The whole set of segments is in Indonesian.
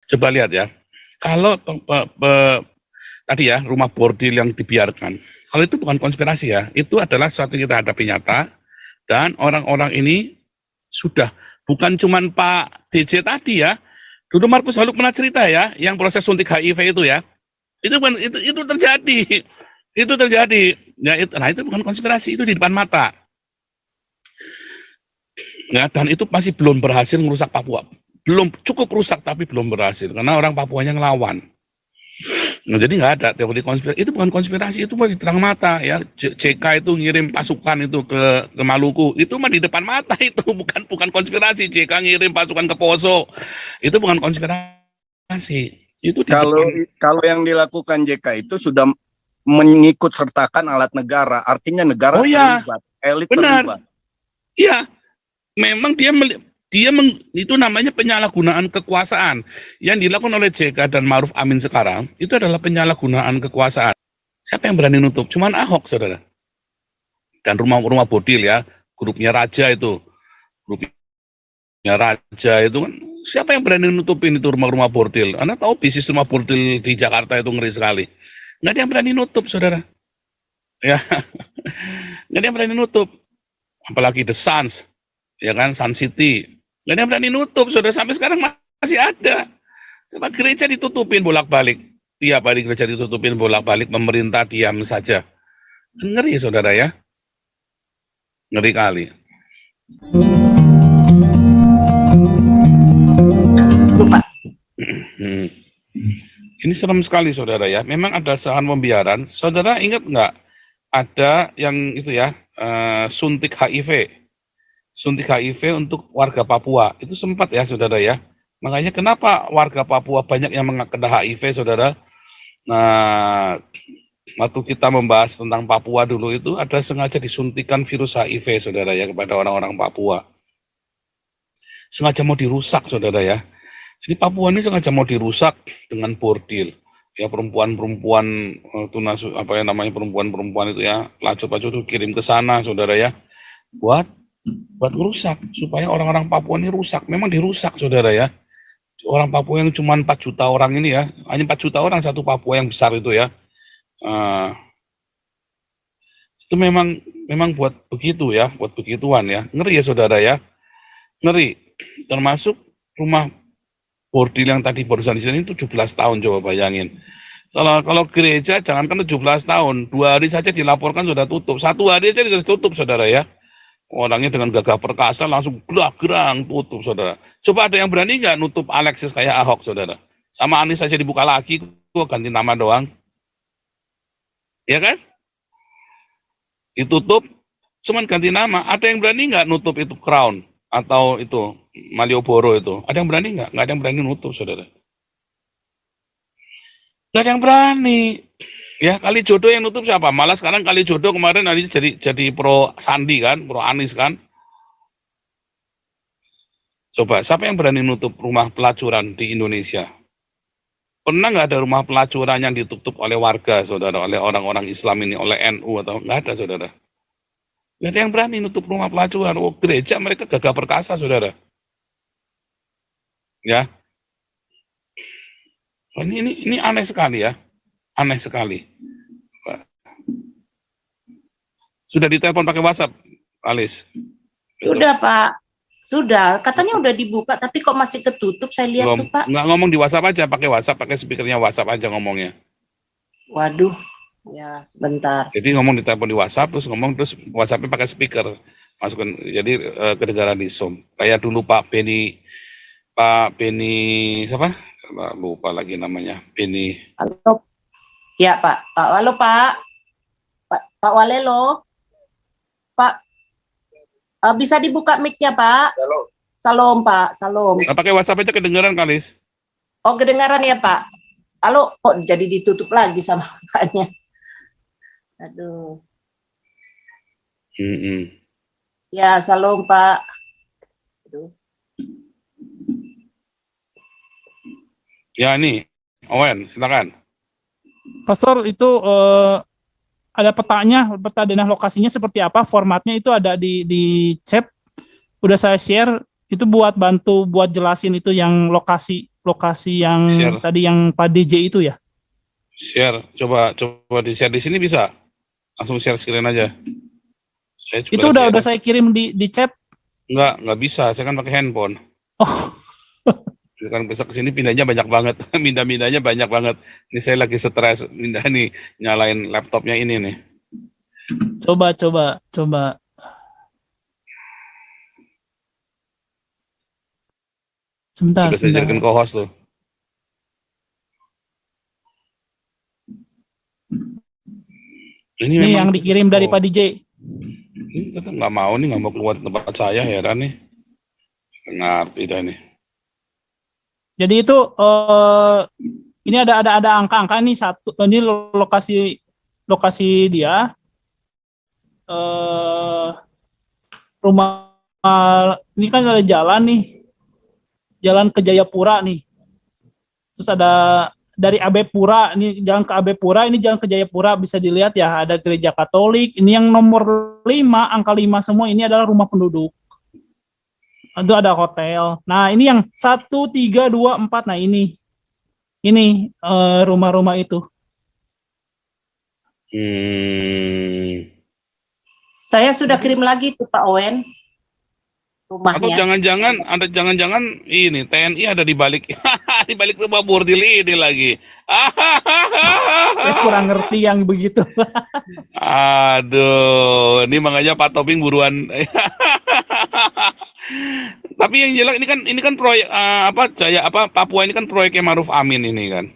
Coba lihat ya, kalau tadi ya rumah bordil yang dibiarkan, kalau itu bukan konspirasi ya, itu adalah sesuatu yang kita hadapi nyata, dan orang-orang ini sudah, bukan cuman Pak DJ tadi ya, dulu Markus Haluk pernah cerita ya, yang proses suntik HIV itu ya, itu bukan, itu terjadi, itu terjadi, ya itu, nah itu bukan konspirasi, itu di depan mata, ya, dan itu masih belum berhasil merusak Papua, belum cukup rusak tapi belum berhasil, karena orang Papuanya ngelawan. Nah, jadi nggak ada teori konspirasi, itu bukan konspirasi, itu masih terang mata ya. JK itu ngirim pasukan itu ke Maluku, itu mah di depan mata itu, bukan konspirasi. JK ngirim pasukan ke Poso, itu bukan konspirasi, itu di Kalau depan. yang dilakukan JK itu sudah mengikut sertakan alat negara, artinya negara terlibat, elit benar, terlibat. iya, memang itu namanya penyalahgunaan kekuasaan yang dilakukan oleh JK dan Ma'ruf Amin sekarang, itu adalah penyalahgunaan kekuasaan. Siapa yang berani nutup? Cuman Ahok, saudara. Dan rumah-rumah bodil ya, grupnya Raja itu, kan, siapa yang berani nutupin itu rumah-rumah bordil? Anda tahu bisnis rumah bordil di Jakarta itu ngeri sekali. Nggak ada yang berani nutup, saudara. Ya, nggak ada yang berani nutup. Apalagi The Suns, ya kan, Sun City. Nggak ada yang berani nutup, saudara. Sampai sekarang masih ada. Coba gereja ditutupin bolak-balik. Tiap hari gereja ditutupin bolak-balik, pemerintah diam saja. Ngeri, saudara ya. Ngeri kali. Ini serem sekali, saudara ya. Memang ada sahan pembiaran. Saudara ingat nggak ada yang itu ya, suntik HIV untuk warga Papua. Itu sempat ya, saudara ya. Makanya kenapa warga Papua banyak yang kena HIV, saudara. Nah, waktu kita membahas tentang Papua dulu itu ada sengaja disuntikan virus HIV, saudara ya, kepada orang-orang Papua. Sengaja mau dirusak, saudara ya. Jadi Papua ini sengaja mau dirusak dengan bordil. Ya, perempuan-perempuan perempuan-perempuan itu ya, pelacur-pelacur itu kirim ke sana, saudara ya. Buat rusak supaya orang-orang Papua ini rusak. Memang dirusak, saudara ya. Orang Papua yang cuma 4 juta orang ini ya, hanya 4 juta orang satu Papua yang besar itu ya. Itu memang buat begitu ya, buat begituan ya. Ngeri ya, saudara ya. Ngeri. Termasuk rumah bordil yang tadi barusan di sini 17 tahun, coba bayangin. Kalau gereja jangankan 17 tahun, 2 hari saja dilaporkan sudah tutup. 1 hari saja sudah tutup, saudara ya. Orangnya dengan gagah perkasa langsung gerang tutup, saudara. Coba ada yang berani nggak nutup Alexis kayak Ahok, saudara? Sama Anies saja dibuka lagi, kok ganti nama doang. Ya kan? Ditutup, cuman ganti nama. Ada yang berani nggak nutup itu Crown atau itu Malioboro itu? Ada yang berani nggak? Nggak ada yang berani nutup, saudara. Nggak ada yang berani. Ya, Kali Jodoh yang nutup siapa? Malah sekarang Kali Jodoh kemarin Anies jadi pro Sandi kan, pro Anies kan. Coba, siapa yang berani nutup rumah pelacuran di Indonesia? Pernah nggak ada rumah pelacuran yang ditutup oleh warga, saudara, oleh orang-orang Islam ini, oleh NU atau nggak ada, saudara? Nggak ada yang berani nutup rumah pelacuran. Oh, gereja mereka gagah perkasa, saudara. Ya, ini aneh sekali ya, aneh sekali. Sudah ditelepon pakai WhatsApp, Alis? Sudah, Pak. Sudah, katanya udah dibuka, tapi kok masih ketutup, saya lihat tuh, Pak. Nggak ngomong di WhatsApp aja, pakai WhatsApp, pakai speakernya WhatsApp aja ngomongnya. Waduh, ya sebentar. Jadi ngomong di telepon di WhatsApp, terus WhatsAppnya pakai speaker. Masukkan, jadi kedengaran di Zoom. Kayak dulu Pak Beni, siapa? Lupa lagi namanya, Beni. Halo. Ya, Pak. Halo, Pak. Pak Walelo. Pak, bisa dibuka mic-nya, Pak? Salam, Pak. Salam. Pakai WhatsApp aja kedengaran, Kalis. Oh, kedengaran ya, Pak? Halo, kok jadi ditutup lagi sama Paknya? Aduh. Ya, salam, Pak. Aduh. Ya, ini. Owen, silakan. Pastor, itu ada petanya, peta denah lokasinya seperti apa, formatnya itu ada di chat, udah saya share, itu buat bantu buat jelasin itu yang lokasi yang Share. tadi yang Pak DJ itu ya. Share, coba di share di sini bisa. Langsung share screen aja. Saya juga Itu lagi udah saya kirim di chat. Enggak bisa. Saya kan pakai handphone. Oh, Kan besok kesini pindahnya banyak banget. Pindah-pindahnya banyak banget. Ini saya lagi stres pindah nih, nyalain laptopnya ini nih. coba. Sebentar. Sudah saya jadikan co-host tuh. Ini Ini memang yang dikirim dari Pak DJ. Ini tetap nggak mau nih, nggak mau keluar tempat saya, heran nih. Ngerti dah nih. Jadi itu ini ada angka-angka nih satu. Ini lokasi dia. Rumah ini kan ada jalan nih. Jalan ke Jayapura nih. Terus ada dari AB Pura, ini jalan ke AB Pura, ini jalan ke Jayapura, bisa dilihat ya, ada gereja Katolik. Ini yang nomor 5, angka 5 semua, ini adalah rumah penduduk. Itu ada hotel. Nah, ini yang 1, 3, 2, 4, nah ini rumah-rumah itu. Saya sudah kirim lagi tuh Pak Owen rumahnya. Atau jangan-jangan ini TNI ada di balik di balik rumah bordil ini lagi. Saya kurang ngerti yang begitu. Aduh, ini makanya Pak Toping buruan. Tapi yang jelas ini kan proyek Papua ini kan proyeknya Maruf Amin ini kan.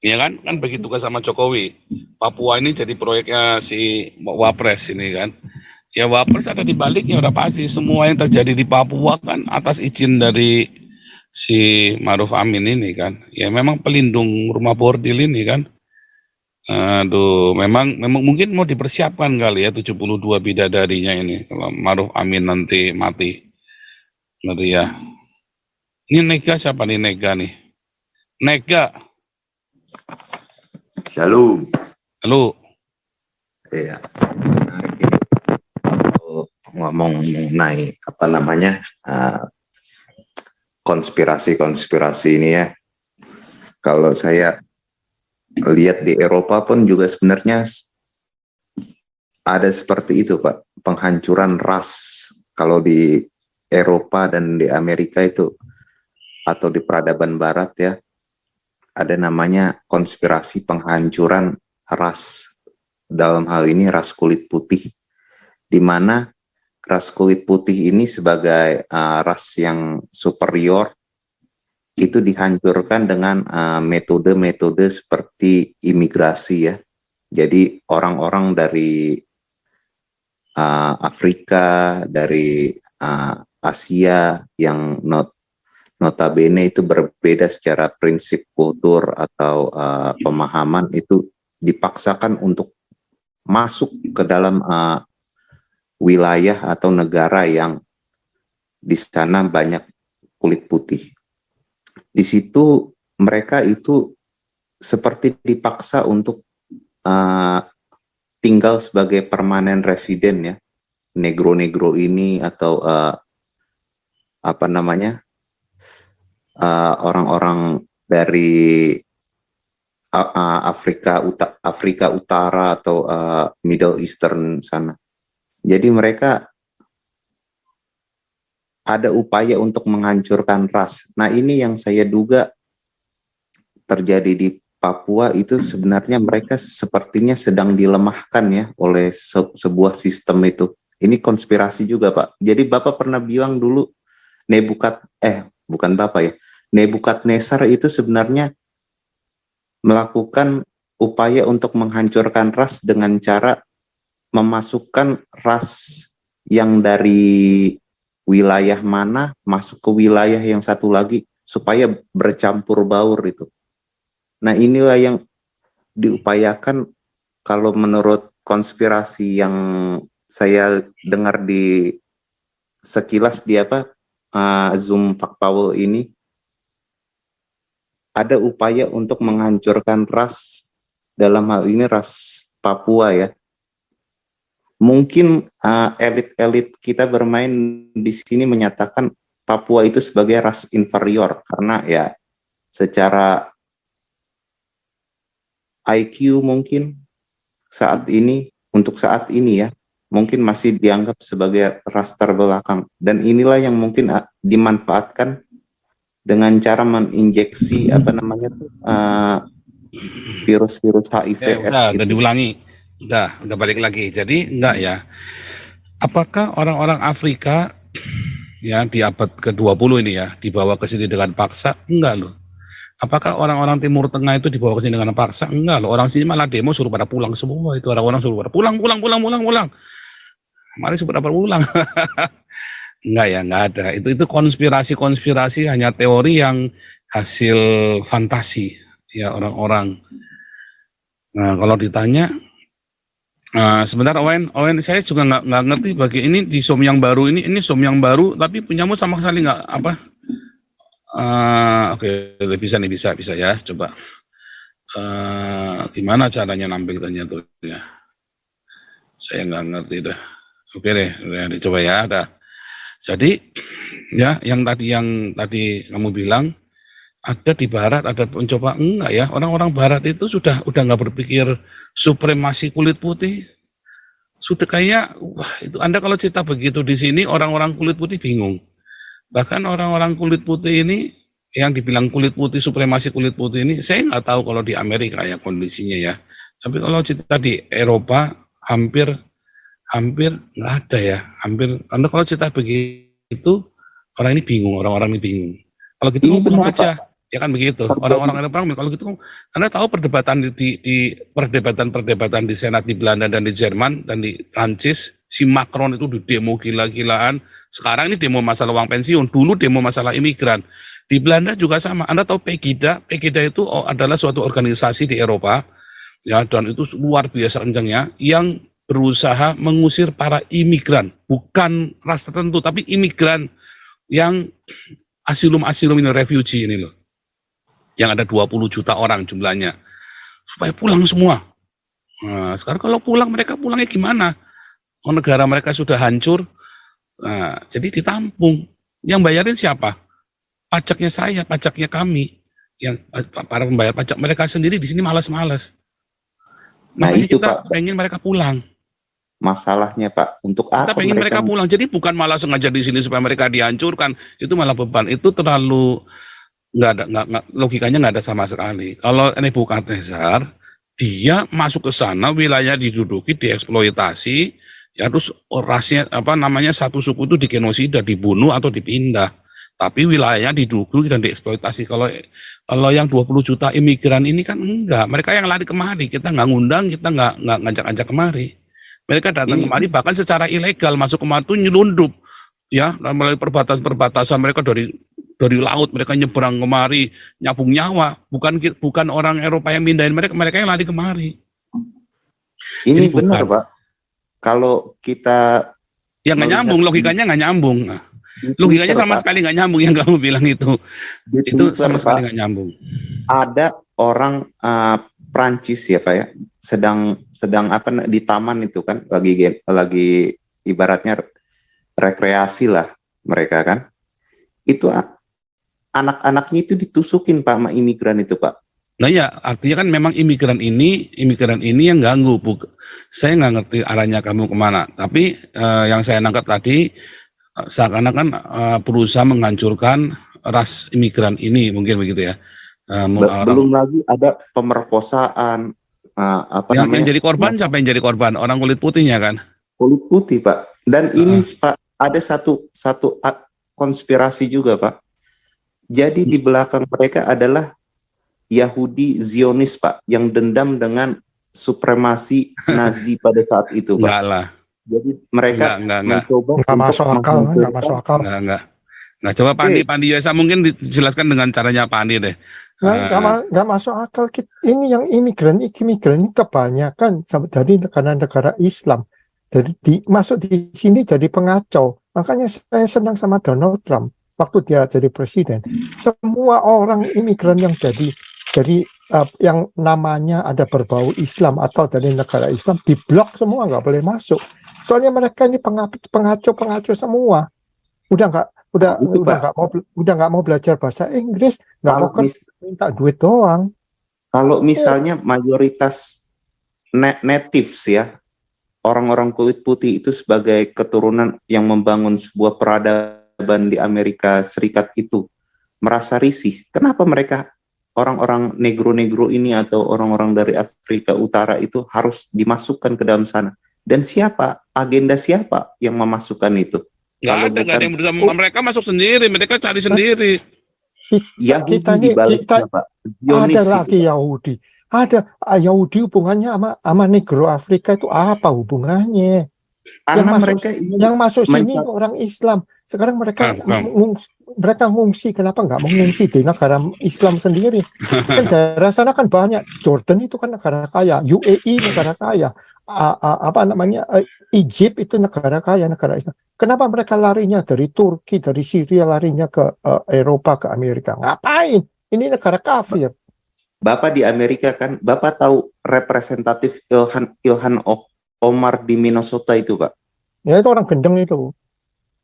Iya kan? Kan begitu kan sama Jokowi. Papua ini jadi proyeknya si Wapres ini kan. Ya Wapres ada di baliknya, udah pasti semua yang terjadi di Papua kan atas izin dari si Maruf Amin ini kan. Ya memang pelindung rumah bordil ini kan. Aduh, memang mungkin mau dipersiapkan kali ya 72 bidadarinya ini kalau Maruf Amin nanti mati. Ngeri ya. Ini Nega siapa nih Nega nih? Nega. Shalom. Halo. Iya. Ngomong mengenai konspirasi ini ya. Kalau saya lihat di Eropa pun juga sebenarnya ada seperti itu, Pak. Penghancuran ras. Kalau di Eropa dan di Amerika itu atau di peradaban barat ya, ada namanya konspirasi penghancuran ras. Dalam hal ini ras kulit putih, di mana ras kulit putih ini sebagai ras yang superior itu dihancurkan dengan metode-metode seperti imigrasi ya. Jadi orang-orang dari Afrika, dari Asia yang notabene itu berbeda secara prinsip kultur atau pemahaman, itu dipaksakan untuk masuk ke dalam wilayah atau negara yang di sana banyak kulit putih. Di situ mereka itu seperti dipaksa untuk tinggal sebagai permanen residen ya. Negro-negro ini atau orang-orang dari Afrika Utara atau Middle Eastern sana. Jadi mereka ada upaya untuk menghancurkan ras. Nah, ini yang saya duga terjadi di Papua, itu sebenarnya mereka sepertinya sedang dilemahkan ya oleh sebuah sistem itu. Ini konspirasi juga, Pak. Jadi Bapak pernah bilang dulu Nebukadnezar itu sebenarnya melakukan upaya untuk menghancurkan ras dengan cara memasukkan ras yang dari wilayah mana masuk ke wilayah yang satu lagi supaya bercampur baur itu. Nah, inilah yang diupayakan kalau menurut konspirasi yang saya dengar di sekilas di Zoom Pak Paul ini, ada upaya untuk menghancurkan ras, dalam hal ini ras Papua ya. mungkin elit-elit kita bermain di sini menyatakan Papua itu sebagai ras inferior karena ya secara IQ mungkin untuk saat ini ya mungkin masih dianggap sebagai ras terbelakang, dan inilah yang mungkin dimanfaatkan dengan cara menginjeksi virus-virus HIV AIDS. Udah diulangi, udah balik lagi. Jadi enggak ya. Apakah orang-orang Afrika ya di abad ke-20 ini ya dibawa ke sini dengan paksa? Enggak loh. Apakah orang-orang Timur Tengah itu dibawa ke sini dengan paksa? Enggak loh. Orang sini malah demo suruh pada pulang semua. Itu orang-orang suruh pada pulang. Mari suruh pada pulang. Enggak ya, enggak ada. Itu konspirasi hanya teori yang hasil fantasi ya orang-orang. Nah, kalau ditanya sebentar Owen, saya juga nggak ngerti bagi ini di SOM yang baru ini SOM yang baru tapi punyamu sama sekali nggak apa? Oke, bisa ya, coba gimana caranya nampilkannya tuh ya? Saya nggak ngerti dah. Oke deh, dicoba ya, dah. Jadi ya yang tadi kamu bilang ada di Barat, ada mencoba enggak ya, orang-orang Barat itu udah nggak berpikir supremasi kulit putih, sudah kayak wah itu Anda kalau cerita begitu di sini orang-orang kulit putih bingung. Bahkan orang-orang kulit putih ini yang dibilang kulit putih, supremasi kulit putih ini, saya nggak tahu kalau di Amerika ya kondisinya ya. Tapi kalau cerita di Eropa hampir nggak ada ya. Anda kalau cerita begitu orang ini bingung. Kalau gitu ngomong aja, ya kan begitu. Orang-orang Eropa kalau gitu, Anda tahu perdebatan di perdebatan di Senat di Belanda dan di Jerman dan di Prancis, si Macron itu di demo gila-gilaan. Sekarang ini demo masalah uang pensiun, dulu demo masalah imigran. Di Belanda juga sama. Anda tahu Pegida itu adalah suatu organisasi di Eropa, ya, dan itu luar biasa kencangnya, yang berusaha mengusir para imigran, bukan ras tertentu, tapi imigran yang asilum ini, refugee ini loh, yang ada 20 juta orang jumlahnya, supaya pulang semua. Nah, sekarang kalau mereka pulangnya gimana? Oh, negara mereka sudah hancur. Nah, jadi ditampung. Yang bayarin siapa? Pajaknya saya, pajaknya kami. Yang para pembayar pajak mereka sendiri di sini malas-malas. Nah, makanya itu kita Pak, pengen mereka pulang. masalahnya Pak, untuk Kita apa pengen mereka pulang. Jadi bukan malah sengaja di sini supaya mereka dihancurkan. Itu malah beban. Itu terlalu logikanya nggak ada sama sekali. Kalau Nebukadnezar, dia masuk ke sana, wilayah diduduki, dieksploitasi, ya terus rasnya satu suku itu digenosida, dibunuh atau dipindah. Tapi wilayahnya diduduki dan dieksploitasi. Kalau yang 20 juta imigran ini kan enggak. Mereka yang lari kemari, kita nggak ngundang, kita nggak ngajak-ngajak kemari. Mereka datang kemari bahkan secara ilegal, masuk kemari itu nyelundup, ya, melalui perbatasan mereka dari laut, mereka nyebrang kemari, nyabung nyawa. Bukan orang Eropa yang mindahin mereka yang lari kemari. Ini jadi benar Pak. Kalau kita ya nggak nyambung, logikanya nggak nyambung. Nah, logikanya sama sekali nggak nyambung yang kamu bilang itu. Itu sama sekali nggak nyambung. Ada orang Prancis ya Pak ya, sedang di taman itu kan, lagi ibaratnya rekreasi lah mereka kan. Itu anak-anaknya itu ditusukin Pak sama imigran itu Pak. Nah ya, artinya kan memang imigran ini yang ganggu. Saya nggak ngerti arahnya kamu kemana. Tapi yang saya nangkap tadi seakan-akan berusaha menghancurkan ras imigran ini, mungkin begitu ya. Belum lagi ada pemerkosaan. Yang jadi korban siapa yang jadi korban? Orang kulit putihnya kan? Kulit putih Pak. Dan ini Pak, ada satu konspirasi juga Pak. Jadi di belakang mereka adalah Yahudi Zionis Pak, yang dendam dengan supremasi Nazi pada saat itu Pak. Enggak lah. Jadi mereka mencoba nggak masuk akal. Enggak. Nah, coba Pandi Yesa mungkin dijelaskan dengan caranya Pandi deh. Nggak masuk akal. Ini yang imigran ini kebanyakan dari negara Islam. Jadi masuk di sini jadi pengacau. Makanya saya senang sama Donald Trump waktu dia jadi presiden. Semua orang imigran yang dari yang namanya ada berbau Islam atau dari negara Islam diblok semua, nggak boleh masuk. Soalnya mereka ini pengaco semua. Udah nggak mau belajar bahasa Inggris, nggak mau minta duit doang. Kalau misalnya mayoritas natives ya, orang-orang kulit putih itu sebagai keturunan yang membangun sebuah peradaban di Amerika Serikat itu merasa risih. Kenapa mereka orang-orang negro-negro ini atau orang-orang dari Afrika Utara itu harus dimasukkan ke dalam sana? Dan agenda siapa yang memasukkan itu? Nggak ada yang berusaha. Mereka masuk sendiri, mereka cari sendiri. Kita ada lagi Yahudi. Yahudi hubungannya sama negro Afrika itu apa hubungannya? Yang masuk sini orang Islam. Sekarang mereka ngungsi. Kenapa nggak mengungsi di negara Islam sendiri? Kan daerah sana kan banyak. Jordan itu kan negara kaya, UAE negara kaya, Egypt itu negara kaya, negara Islam. Kenapa mereka larinya dari Turki, dari Syria larinya ke Eropa, ke Amerika? Ngapain? Ini negara kafir. Bapak di Amerika kan, Bapak tahu representatif Ilhan Omar di Minnesota itu, Pak? Ya itu orang gendeng itu.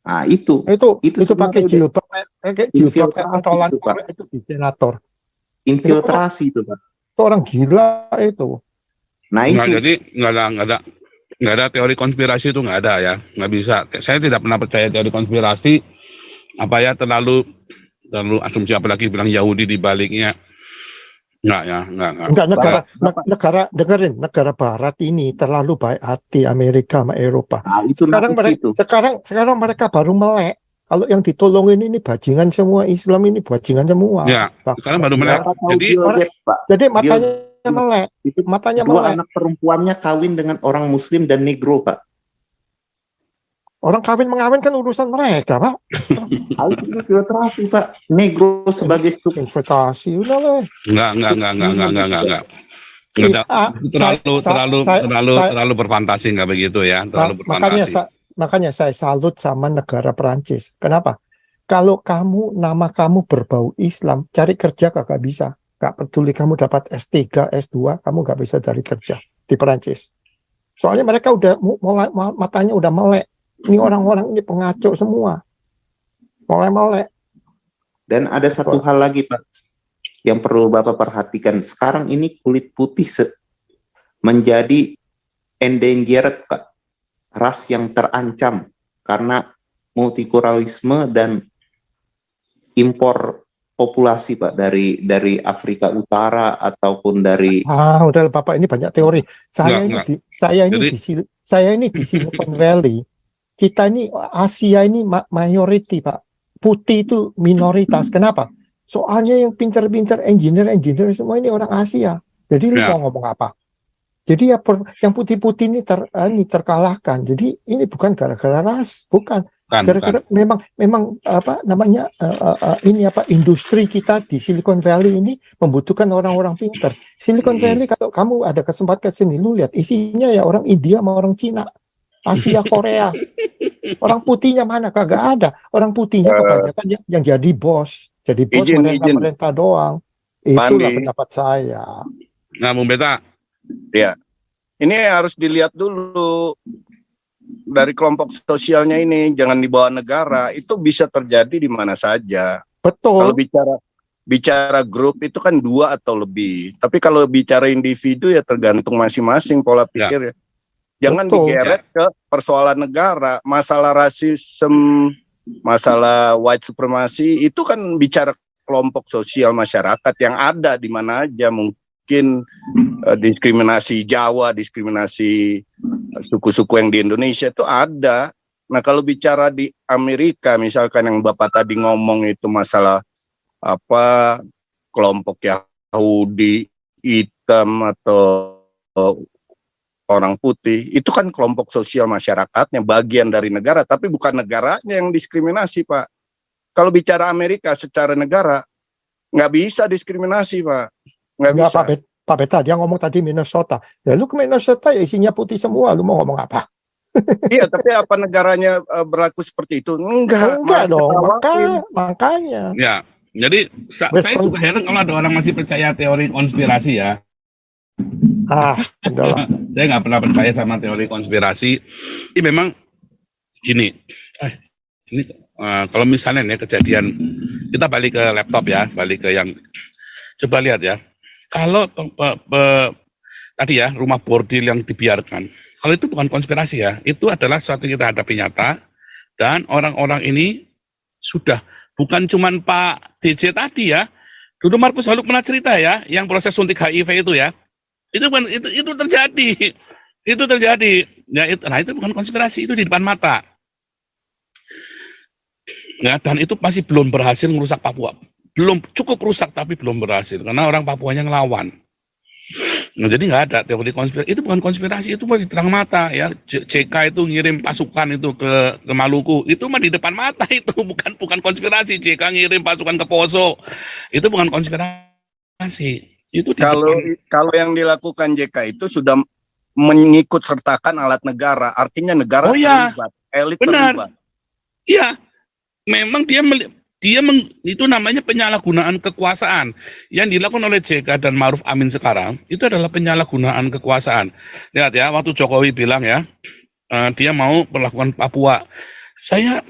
Nah, itu pakai jilbab pentolan itu di senator. Infiltrasi itu, Pak. Itu orang gila itu. Nah, jadi nggak ada teori konspirasi itu, nggak ada ya, nggak bisa. Saya tidak pernah percaya teori konspirasi. Terlalu asumsi, apalagi bilang Yahudi di baliknya. Enggak. Negara Barat ini terlalu baik hati Amerika sama Eropa. Nah, sekarang mereka baru melek. Kalau yang ditolongin ini bajingan semua, Islam ini bajingan semua. Ya, sekarang baru melek. Jadi matanya melek. Anak perempuannya kawin dengan orang Muslim dan negro, Pak. Orang mengawin kan urusan mereka, Pak. Infiltrasi, Pak. Negro sebagai investasi, udah lah. Enggak. Terlalu berfantasi, nggak begitu ya? Makanya saya salut sama negara Perancis. Kenapa? Kalau nama kamu berbau Islam, cari kerja kagak bisa. Gak peduli kamu dapat S3, S2, kamu gak bisa cari kerja di Perancis. Soalnya mereka udah matanya udah melek. Ini orang-orang ini pengaco semua. Mulai melek. Dan ada satu hal lagi, Pak, yang perlu Bapak perhatikan. Sekarang ini kulit putih menjadi endangered, Pak. Ras yang terancam karena multikulturalisme dan impor populasi, Pak, dari Afrika Utara ataupun dari udah Bapak ini banyak teori. Saya ini di Silicon Valley. Kita ini Asia ini mayoriti, Pak. Putih itu minoritas. Kenapa? Soalnya yang pintar-pintar engineer semua ini orang Asia. Jadi lu mau ngomong apa? Jadi yang putih-putih ini terkalahkan. Jadi ini bukan gara-gara ras, bukan. Gara-gara memang industri kita di Silicon Valley ini membutuhkan orang-orang pintar. Silicon Valley kalau kamu ada kesempatan ke sini, lu lihat isinya ya orang India sama orang Cina. Asia, Korea. Orang putihnya mana? Kagak ada. Orang putihnya kebanyakan yang jadi bos. Jadi bos mereka doang. Itulah pendapat saya. Nah, Bung Beta. Ya. Ini harus dilihat dulu dari kelompok sosialnya ini. Jangan dibawa negara. Itu bisa terjadi di mana saja. Betul. Kalau bicara grup itu kan 2 atau lebih. Tapi kalau bicara individu ya tergantung masing-masing pola pikir ya. Jangan digeret ke persoalan negara, masalah rasisme, masalah white supremacy itu kan bicara kelompok sosial masyarakat yang ada di mana aja. Mungkin diskriminasi Jawa, diskriminasi suku-suku yang di Indonesia itu ada. Nah kalau bicara di Amerika misalkan yang Bapak tadi ngomong itu masalah kelompok Yahudi hitam atau orang putih, itu kan kelompok sosial masyarakatnya, bagian dari negara, tapi bukan negaranya yang diskriminasi, Pak. Kalau bicara Amerika secara negara, nggak bisa diskriminasi, Pak. Nggak bisa. Pak Beta, dia ngomong tadi Minnesota. Ya lu ke Minnesota ya isinya putih semua, lu mau ngomong apa? Iya, tapi apa negaranya berlaku seperti itu? Enggak dong, makanya. Ya, jadi saya juga heran kalau ada orang masih percaya teori konspirasi ya. Udahlah. Saya nggak pernah percaya sama teori konspirasi. Ini memang gini. Ini kalau misalnya nih kejadian, kita balik ke laptop ya, balik ke yang coba lihat ya. Kalau tadi ya rumah bordil yang dibiarkan, kalau itu bukan konspirasi ya, itu adalah suatu kita hadapi nyata dan orang-orang ini sudah bukan cuman Pak DJ tadi ya. Dulu Markus Haluk pernah cerita ya, yang proses suntik HIV itu ya. Itu terjadi. Itu terjadi. Ya, itu bukan konspirasi, itu di depan mata. Ya, dan itu masih belum berhasil merusak Papua. Belum cukup rusak tapi belum berhasil karena orang Papuanya ngelawan. Nah, jadi nggak ada teori konspirasi. Itu bukan konspirasi, itu masih terang mata ya. JK itu ngirim pasukan itu ke Maluku, itu mah di depan mata itu bukan konspirasi. JK ngirim pasukan ke Poso, itu bukan konspirasi. Itu kalau yang dilakukan JK itu sudah mengikut sertakan alat negara, artinya negara terlibat, elit terlibat. Iya. Memang itu namanya penyalahgunaan kekuasaan yang dilakukan oleh JK dan Ma'ruf Amin sekarang itu adalah penyalahgunaan kekuasaan. Lihat ya, waktu Jokowi bilang ya dia mau melakukan Papua. Saya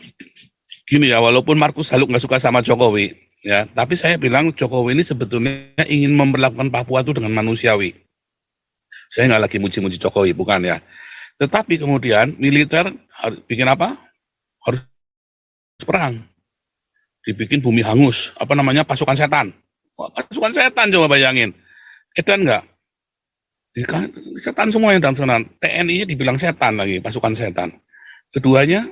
gini ya, walaupun Markus Haluk nggak suka sama Jokowi ya, tapi saya bilang Jokowi ini sebetulnya ingin memperlakukan Papua itu dengan manusiawi. Saya nggak lagi muji-muji Jokowi, bukan ya. Tetapi kemudian militer bikin apa? Harus perang, dibikin bumi hangus, pasukan setan. Pasukan setan, coba bayangin. Edan nggak? Setan semua yang dalam sana. TNI-nya dibilang setan lagi, pasukan setan. Keduanya,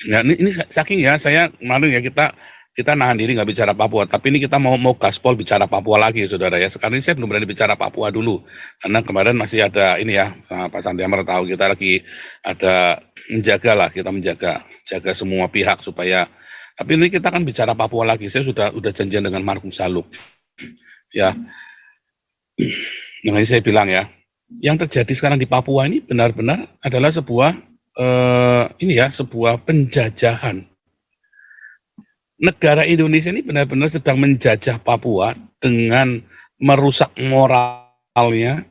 ya ini saking ya, saya kemarin ya kita nahan diri nggak bicara Papua, tapi ini kita mau gaspol bicara Papua lagi, saudara ya. Sekarang ini saya belum berani bicara Papua dulu, karena kemarin masih ada ini ya, Pak Sandiaga tahu kita lagi ada kita menjaga semua pihak supaya. Tapi ini kita kan bicara Papua lagi. Saya sudah janjian dengan Markus Haluk, ya. Makanya saya bilang ya, yang terjadi sekarang di Papua ini benar-benar adalah sebuah sebuah penjajahan. Negara Indonesia ini benar-benar sedang menjajah Papua dengan merusak moralnya,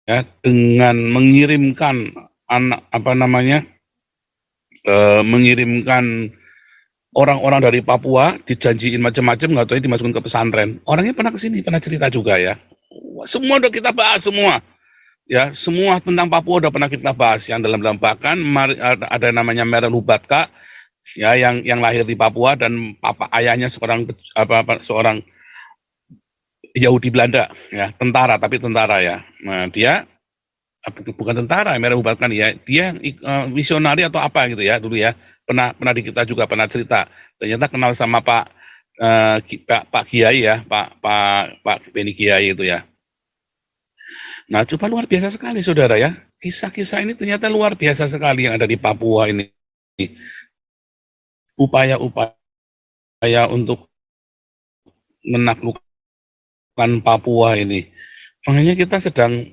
ya, dengan mengirimkan mengirimkan orang-orang dari Papua, dijanjiin macam-macam, nggak tahu dimasukin ke pesantren. Orangnya pernah kesini, pernah cerita juga ya. Semua udah kita bahas semua. Ya, semua tentang Papua udah pernah kita bahas. Yang dalam bahkan ada namanya Merel Hubatka, ya, yang lahir di Papua dan ayahnya seorang Yahudi Belanda, ya, tentara ya. Nah, dia bukan tentara, Merel Hubatka ya, dia misionari atau apa gitu ya dulu ya. Pernah di kita juga pernah cerita. Ternyata kenal sama Pak Kiai ya, Pak Beni Kiai itu ya. Nah, coba luar biasa sekali saudara ya. Kisah-kisah ini ternyata luar biasa sekali yang ada di Papua ini. Upaya-upaya untuk menaklukkan Papua ini. Makanya kita sedang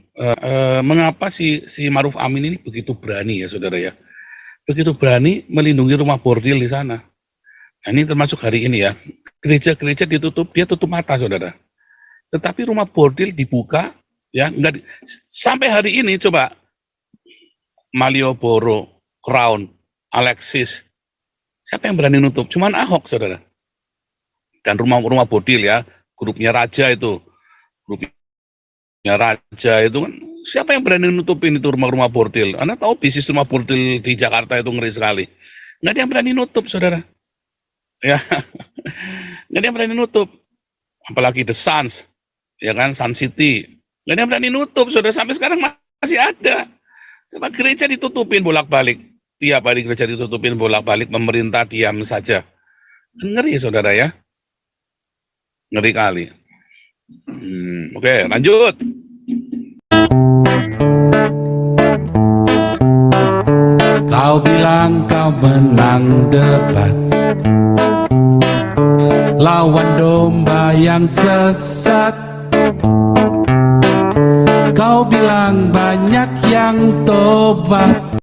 mengapa si Ma'ruf Amin ini begitu berani ya saudara ya. Begitu berani melindungi rumah bordil di sana. Nah, ini termasuk hari ini ya. Gereja-gereja ditutup, dia tutup mata saudara. Tetapi rumah bordil dibuka, ya, enggak sampai hari ini coba Malioboro, Crown, Alexis, siapa yang berani nutup? Cuman Ahok saudara. Dan rumah bordil ya, grupnya Raja itu, kan, siapa yang berani nutupin itu rumah-rumah bordil? Anda tahu bisnis rumah bordil di Jakarta itu ngeri sekali. Nggak ada yang berani nutup saudara. Ya, nggak ada yang berani nutup. Apalagi The Suns, ya kan, Sun City. Nggak ada yang berani nutup, saudara. Sampai sekarang masih ada. Gereja ditutupin bolak-balik. Tiap hari gereja ditutupin bolak-balik, pemerintah diam saja. Ngeri, saudara ya. Ngeri kali. Oke, lanjut. Kau bilang kau menang debat, lawan domba yang sesat. Kau bilang banyak yang tobat,